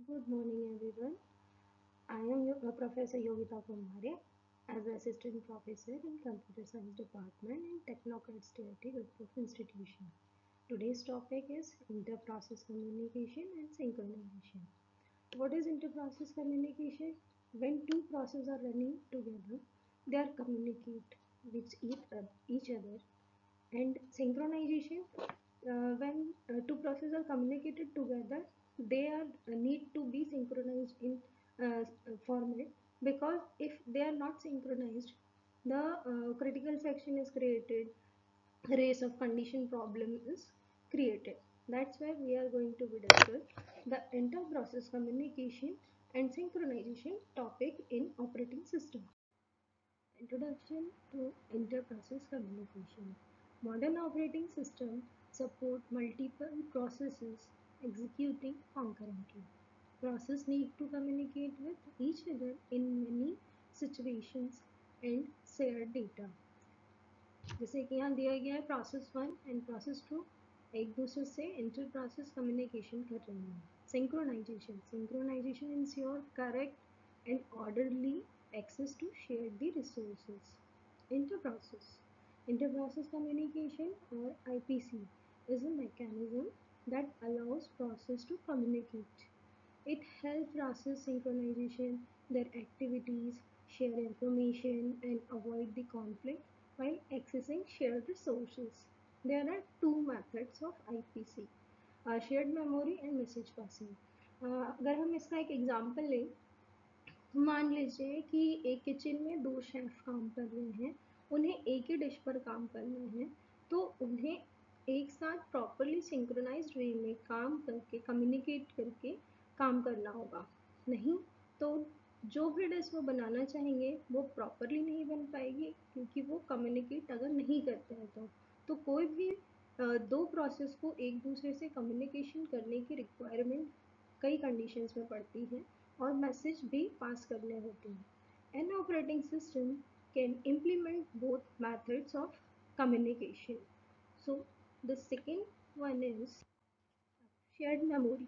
Good morning, everyone. I am Professor Yogita Kumare as Assistant Professor in Computer Science Department in Technocrats Tier Group of Institution. Today's topic is inter-process communication and synchronization. What is inter-process communication? When two processes are running together, they are communicate with each other. And synchronization, when two processes are communicated together, they are need to be synchronized in format, because if they are not synchronized, the critical section is created, race of condition problem is created. That's why we are going to be discuss the inter-process communication and synchronization topic in operating system. Introduction to inter-process communication. Modern operating systems support multiple processes executing concurrently. Processes need to communicate with each other in many situations and share data. जैसे कि यहाँ दिया गया है process 1 and process 2 एक दूसरे से inter process communication कर रही हैं. Synchronization ensure correct and orderly access to share the resources. Inter-process communication, or IPC, is a mechanism that allows process to communicate. It helps process synchronization their activities, share information, and avoid the conflict while accessing shared resources. There are two methods of IPC: shared memory and message passing. अगर हम इसका एक example लें, मान लीजिए कि एक kitchen में दो शेफ काम कर रहे हैं, उन्हें एक ही डिश पर काम करना है, तो उन्हें एक साथ प्रॉपरली सिंक्रोनाइज्ड वे में काम करके कम्युनिकेट करके काम करना होगा. नहीं तो जो भी डिश वो बनाना चाहेंगे वो प्रॉपरली नहीं बन पाएगी, क्योंकि वो कम्युनिकेट अगर नहीं करते हैं तो कोई भी दो प्रोसेस को एक दूसरे से कम्युनिकेशन करने की रिक्वायरमेंट कई कंडीशंस में पड़ती है और मैसेज भी पास करने होते हैं. An operating system can implement both methods of communication. So the second one is shared memory.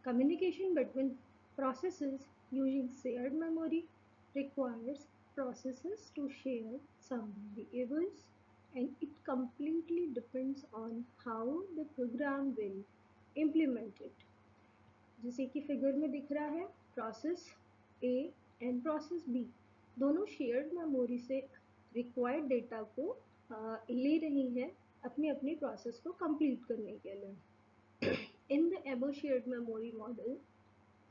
Communication between processes using shared memory requires processes to share some variables, and it completely depends on how the program will implement it. जैसे कि figure में दिख रहा है, process A and process B दोनों shared memory से required data को ले रही हैं अपनी अपनी प्रोसेस को कंप्लीट करने के लिए. In the above shared memory model,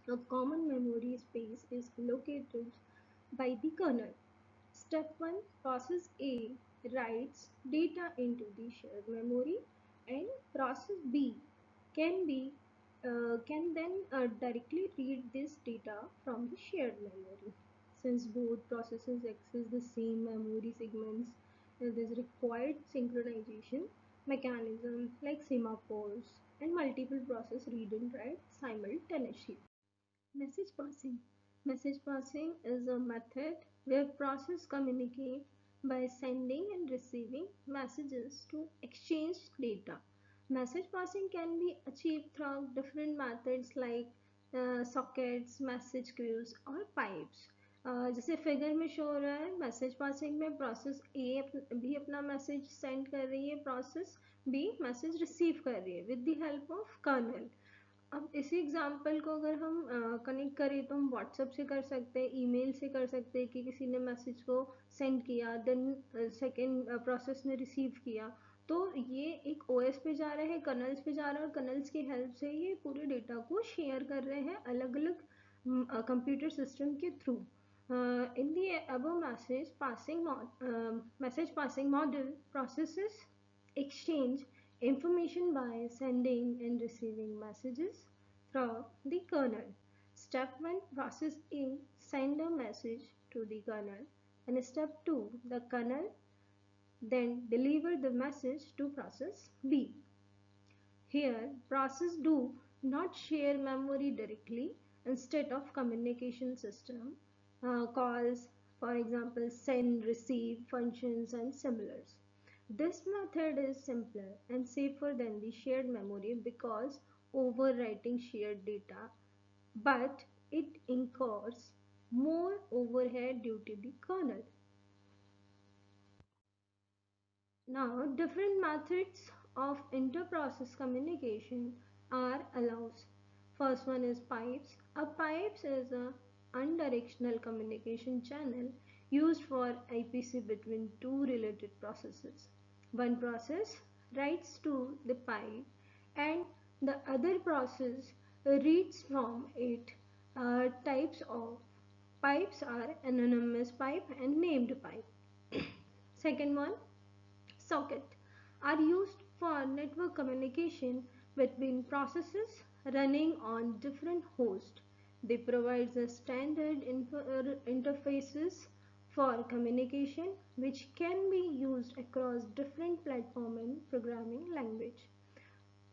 a common memory space is allocated by the kernel. Step 1, process A writes data into the shared memory, and process B can be can then directly read this data from the shared memory. Since both processes access the same memory segments, there is required synchronization mechanism like semaphores and multiple process read and write simultaneously. Message passing. Message passing is a method where process communicate by sending and receiving messages to exchange data. Message passing can be achieved through different methods like sockets, message queues और pipes. जैसे figure में show हो रहा है, message passing में process ए भी अपना message send कर रही है, प्रोसेस बी मैसेज रिसीव कर रही है with the help of kernel. अब इसी एग्जांपल को अगर हम कनेक्ट करें तो हम व्हाट्सएप से कर सकते हैं, ईमेल से कर सकते हैं कि किसी ने मैसेज को सेंड किया, देन सेकेंड प्रोसेस ने रिसीव किया, तो ये एक ओएस पे जा रहा है, कर्नल्स पे जा रहा है, और कर्नल्स की हेल्प से ये पूरे डेटा को शेयर कर रहे हैं अलग अलग कंप्यूटर सिस्टम के through. In the above message passing model, processes exchange information by sending and receiving messages from the kernel. Step 1, process A send a message to the kernel, and step 2, the kernel then deliver the message to process B. Here, process do not share memory directly. Instead of communication system calls, for example, send, receive functions and similars. This method is simpler and safer than the shared memory because overwriting shared data but it incurs more overhead due to the kernel. Now, different methods of inter-process communication are allowed. First one is pipes. A pipes is a unidirectional communication channel used for IPC between two related processes. One process writes to the pipe and the other process reads from it. Types of pipes are anonymous pipe and named pipe. Second one, socket are used for network communication between processes running on different hosts. They provide the standard interfaces for communication which can be used across different platform and programming language.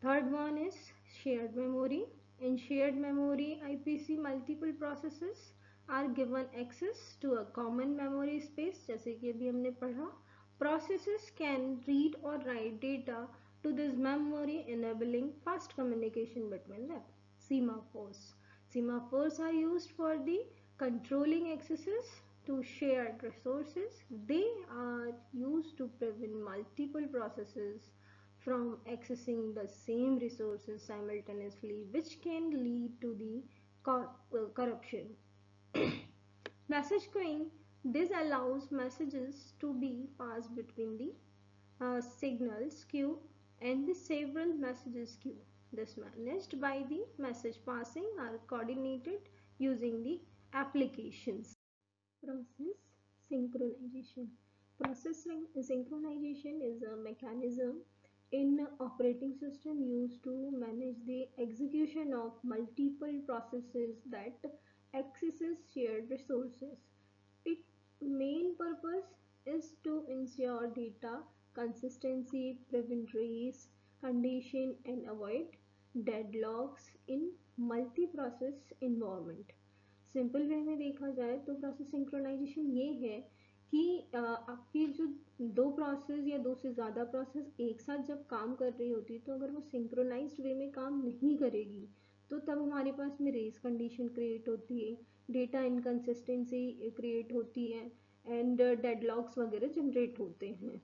Third one is shared memory. In shared memory, IPC multiple processes are given access to a common memory space जैसे कि अभी हमने पढ़ा. Processes can read or write data to this memory enabling fast communication between them. Semaphores. Semaphores are used for the controlling accesses to shared resources. They are used to prevent multiple processes from accessing the same resources simultaneously, which can lead to the corruption. Message queuing. This allows messages to be passed between the signals queue and the several messages queue. This managed by the message passing are coordinated using the applications. Process synchronization. Synchronization is a mechanism in operating system used to manage the execution of multiple processes that accesses shared resources. Its main purpose is to ensure data consistency, prevent race condition and avoid deadlocks in multi-process environment. Simple way में देखा जाए तो process synchronization ये है कि आपकी जो दो प्रोसेस या दो से ज़्यादा प्रोसेस एक साथ जब काम कर रही होती तो अगर वो सिंक्रोनाइज्ड वे में काम नहीं करेगी तो तब हमारे पास में रेस कंडीशन क्रिएट होती है, डेटा इनकन्सिस्टेंसी क्रिएट होती है एंड डेडलॉक्स वगैरह जनरेट होते हैं.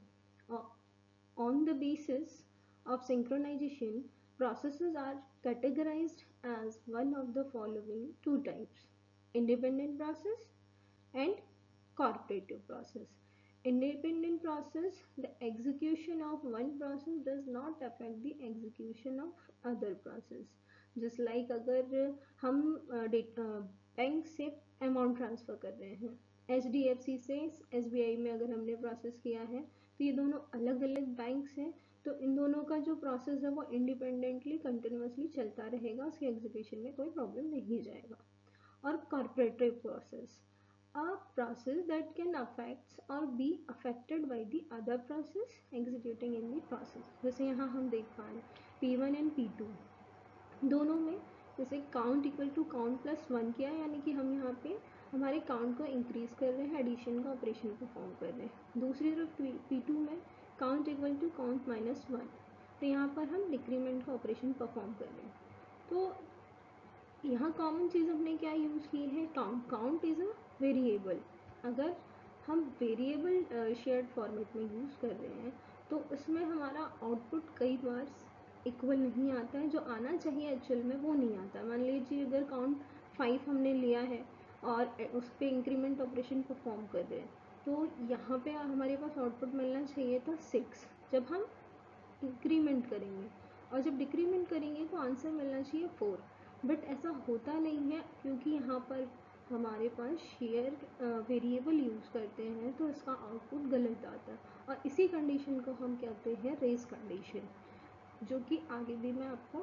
On the basis of synchronization, processes are categorized as one of the following two types: independent process and cooperative process. Independent process, the execution of one process does not affect the execution of other process. Just like अगर हम bank से amount transfer कर रहे हैं, HDFC से SBI में अगर हमने प्रोसेस किया है तो ये दोनों अलग अलग बैंक्स हैं, तो इन दोनों का जो प्रोसेस है वो इंडिपेंडेंटली कंटिन्यूसली चलता रहेगा, उसके एग्जीक्यूशन में कोई प्रॉब्लम नहीं जाएगा. और corporative process, a process that can affect or be affected by the other process executing in the process. जैसे यहाँ हम देख पा रहे हैं P1 एंड P2 दोनों में जैसे count equal to count plus one किया है, यानी कि हम यहाँ पे हमारे काउंट को इंक्रीज कर रहे हैं, एडिशन का ऑपरेशन परफॉर्म कर रहे हैं. दूसरी तरफ P2 में count equal to count minus one, तो यहाँ पर हम डिक्रीमेंट का ऑपरेशन परफॉर्म कर रहे हैं. तो यहाँ कॉमन चीज़ हमने क्या यूज़ की है, count. Count is a variable. अगर हम वेरिएबल शेयर्ड फॉर्मेट में यूज़ कर रहे हैं तो उसमें हमारा आउटपुट कई बार इक्वल नहीं आता है, जो आना चाहिए एक्चुअल में वो नहीं आता. मान लीजिए अगर काउंट 5 हमने लिया है और उस पर इंक्रीमेंट ऑपरेशन परफॉर्म कर रहे हैं तो यहाँ पे हमारे पास आउटपुट मिलना चाहिए था 6. जब हम इंक्रीमेंट करेंगे और जब डिक्रीमेंट करेंगे तो आंसर मिलना चाहिए 4. बट ऐसा होता नहीं है क्योंकि यहाँ पर हमारे पास शेयर वेरिएबल यूज़ करते हैं तो इसका आउटपुट गलत आता है, और इसी कंडीशन को हम कहते हैं रेस कंडीशन, जो कि आगे भी मैं आपको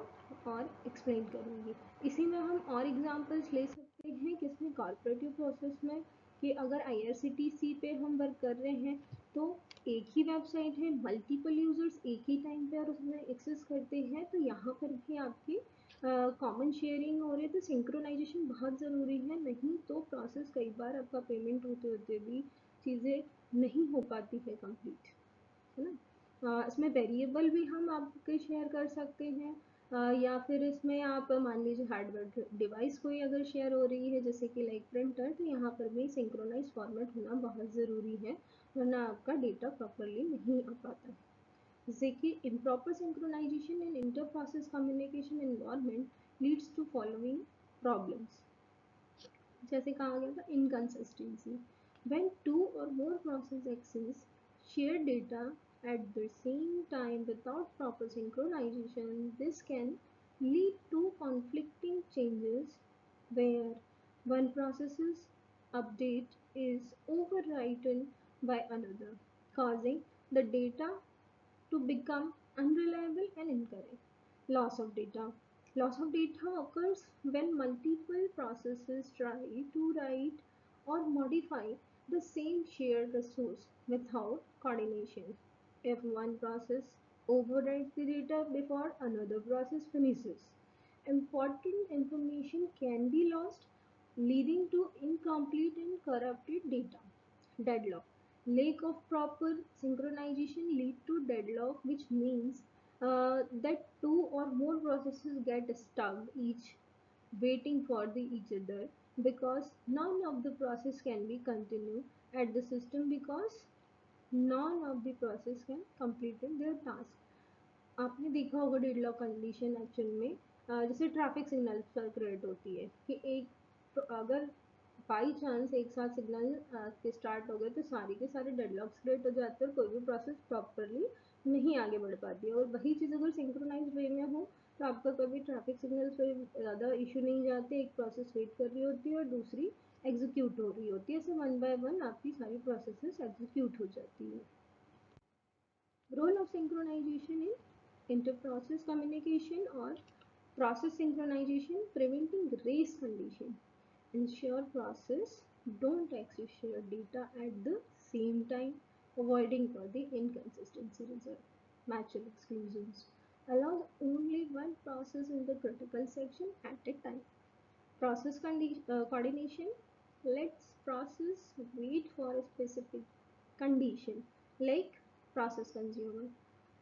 और एक्सप्लेन करूँगी. इसी में हम और एग्जांपल्स ले सकते हैं किसमें, कॉर्पोरेटिव प्रोसेस में, कि अगर IRCTC पे हम वर्क कर रहे हैं तो एक ही वेबसाइट है, मल्टीपल यूजर्स एक ही टाइम पे और उसमें एक्सेस करते हैं, तो यहाँ पर भी आपकी कॉमन शेयरिंग हो रही है, तो सिंक्रोनाइजेशन बहुत ज़रूरी है. नहीं तो प्रोसेस कई बार आपका पेमेंट होते होते भी चीज़ें नहीं हो पाती है कंप्लीट, है ना. इसमें वेरिएबल भी हम आपके शेयर कर सकते हैं, या फिर इसमें आप मान लीजिए हार्डवेयर डिवाइस कोई अगर शेयर हो रही है जैसे कि लाइक प्रिंटर, तो यहाँ पर भी सिंक्रोनाइज फॉर्मेट होना बहुत ज़रूरी है, वरना आपका डेटा प्रॉपरली नहीं आ पाता। जैसे कि improper synchronization in inter-process communication environment leads to following problems। जैसे कहा गया था inconsistency, when two or more process access share data at the same time without proper synchronization, this can lead to conflicting changes where one process's update is overwritten by another, causing the data to become unreliable and incorrect. Loss of data. Loss of data occurs when multiple processes try to write or modify the same shared resource without coordination. If one process overwrites the data before another process finishes, important information can be lost, leading to incomplete and corrupted data. Deadlock. Lack of proper synchronization lead to deadlock, which means that two or more processes get stuck each waiting for the each other, because none of the process can be continued at the system, because none of the process can complete their task। आपने देखा होगा deadlock condition actual में जैसे traffic signal पर create होती है कि एक तो अगर बाई चांस एक साथ सिग्नल के स्टार्ट हो गए तो सारे के सारे डेडलॉक्स क्रिएट हो जाते हैं और कोई भी प्रोसेस प्रॉपरली नहीं आगे बढ़ पाती है। और वही चीज़ अगर सिंक्रोनाइज वे में हो तो आपका कभी ट्रैफिक सिग्नल्स पे ज़्यादा इशू नहीं जाते, एक प्रोसेस वेट कर रही होती है और दूसरी एग्जीक्यूट हो रही होती है, ऐसे वन बाय वन आपकी सारी प्रोसेसेस एग्जीक्यूट हो जाती है। Role of synchronization in inter-process communication or process synchronization, preventing race condition. Ensure process don't access shared data at the same time, avoiding for the inconsistency result. Mutual exclusions. Allows only one process in the critical section at a time. Process coordination lets process wait for a specific condition like process consumer।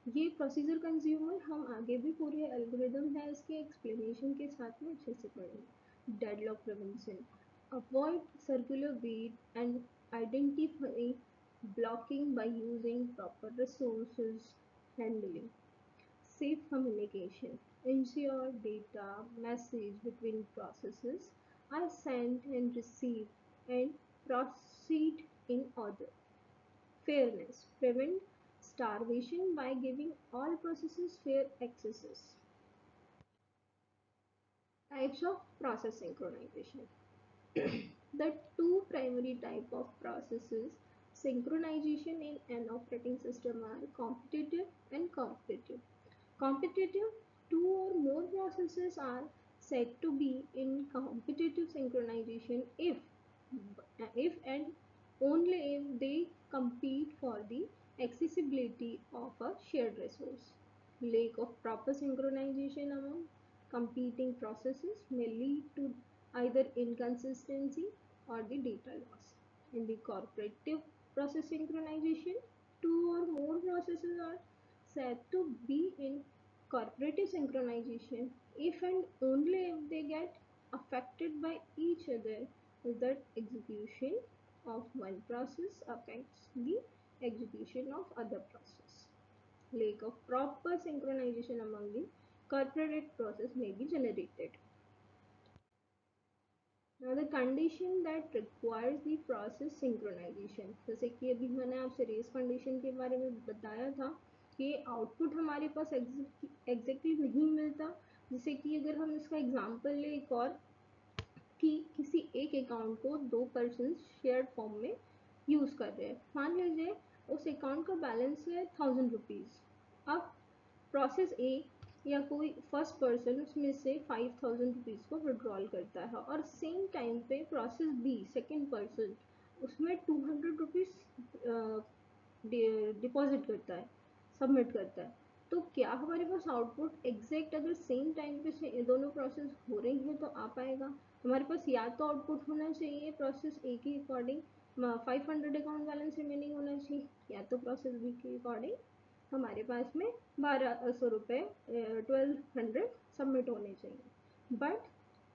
ये procedure consumer हम आगे भी पूरे algorithm है इसके explanation के साथ में अच्छे से पढ़ेंगे। Deadlock prevention, avoid circular wait and identify blocking by using proper resources handling. Safe communication. Ensure data message between processes are sent and received and proceed in order. Fairness. Prevent starvation by giving all processes fair accesses. Types of process synchronization. The two primary type of processes synchronization in an operating system are competitive and competitive. Competitive, two or more processes are said to be in competitive synchronization if and only if they compete for the accessibility of a shared resource. Lack of proper synchronization among competing processes may lead to either inconsistency or the data loss. In the cooperative process synchronization, two or more processes are said to be in cooperative synchronization if and only if they get affected by each other, that execution of one process affects the execution of other process. Lack of proper synchronization among the cooperative process may be generated. Now the condition that requires the process synchronization, जैसे कि अभी मैंने आपसे race condition के बारे में बताया था कि आउटपुट हमारे पास एग्जैक्टली नहीं मिलता। जैसे कि अगर हम इसका एग्जांपल ले एक और, कि किसी एक अकाउंट को दो पर्सन शेयर्ड फॉर्म में यूज़ कर रहे हैं। मान लीजिए उस अकाउंट का बैलेंस है 1000 रुपीज़। अब प्रोसेस ए या कोई फर्स्ट पर्सन उसमें से 5000 रुपीज़ को विड्रॉल करता है और सेम टाइम पे प्रोसेस बी सेकेंड पर्सन उसमें 200 रुपीज़ डिपॉजिट करता है, सबमिट करता है। तो क्या हमारे पास आउटपुट एग्जैक्ट अगर सेम टाइम पे से दोनों प्रोसेस हो रही हैं तो आ पाएगा? हमारे पास या तो आउटपुट होना चाहिए प्रोसेस ए के अकॉर्डिंग 500 अकाउंट बैलेंस रिमेनिंग होना चाहिए, या तो प्रोसेस बी के अकॉर्डिंग हमारे पास में 1200 रुपये 1200 सबमिट होने चाहिए, बट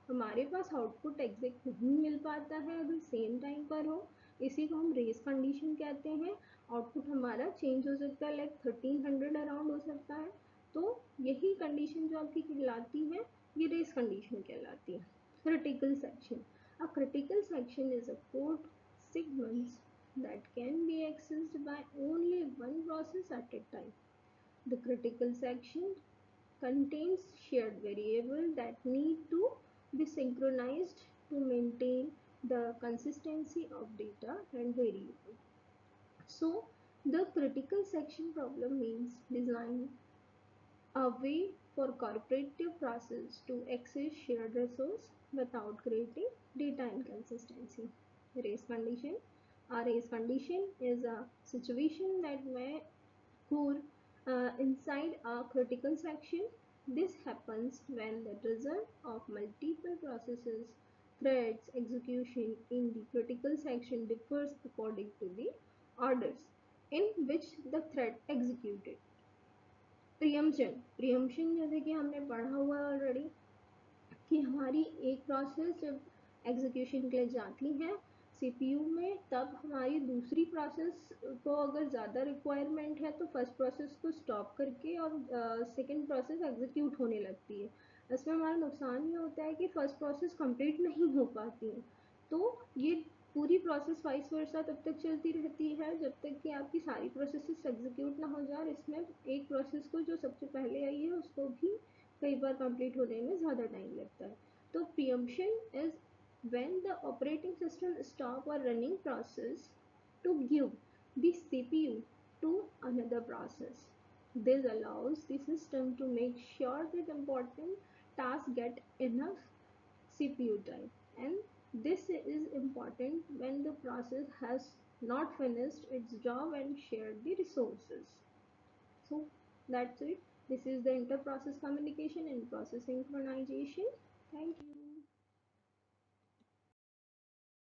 हमारे पास आउटपुट एग्जैक्ट नहीं मिल पाता है अगर सेम टाइम पर हो। इसी को हम रेस कंडीशन कहते हैं। आउटपुट हमारा चेंज हो सकता है, लाइक 1300 अराउंड हो सकता है। तो यही कंडीशन जो आपकी कहलाती है, ये रेस कंडीशन कहलाती है। Critical section, a critical section is a code segments that can be accessed by only one process at a time. The critical section contains shared variables that need to be synchronized to maintain the consistency of data and variable. So, the critical section problem means design a way for cooperative process to access shared resource without creating data inconsistency. Race condition. A race condition is a situation that may occur inside a critical section. This happens when the result of multiple processes threads execution in the critical section differs according to the orders in which the thread executed. Preemption, preemption जैसे कि हमने पढ़ा हुआ है already, कि हमारी एक process जब एग्जीक्यूशन के लिए जाती है सीपीयू में, तब हमारी दूसरी प्रोसेस को अगर ज़्यादा रिक्वायरमेंट है तो फर्स्ट प्रोसेस को स्टॉप करके और सेकंड प्रोसेस एग्जीक्यूट होने लगती है। इसमें हमारा नुकसान ये होता है कि फर्स्ट प्रोसेस कंप्लीट नहीं हो पाती है। तो ये पूरी प्रोसेस वाइस वर्सा तब तक चलती रहती है जब तक कि आपकी सारी प्रोसेसेस एग्जीक्यूट ना हो जाए, और इसमें एक प्रोसेस को जो सबसे पहले आई है उसको भी कई बार कंप्लीट होने में ज़्यादा टाइम लगता है। तो preemption is when the operating system stop a running process to give the CPU to another process. This allows the system to make sure that important tasks get enough CPU time, and this is important when the process has not finished its job and shared the resources. So that's it. This is the inter-process communication and process synchronization. Thank you.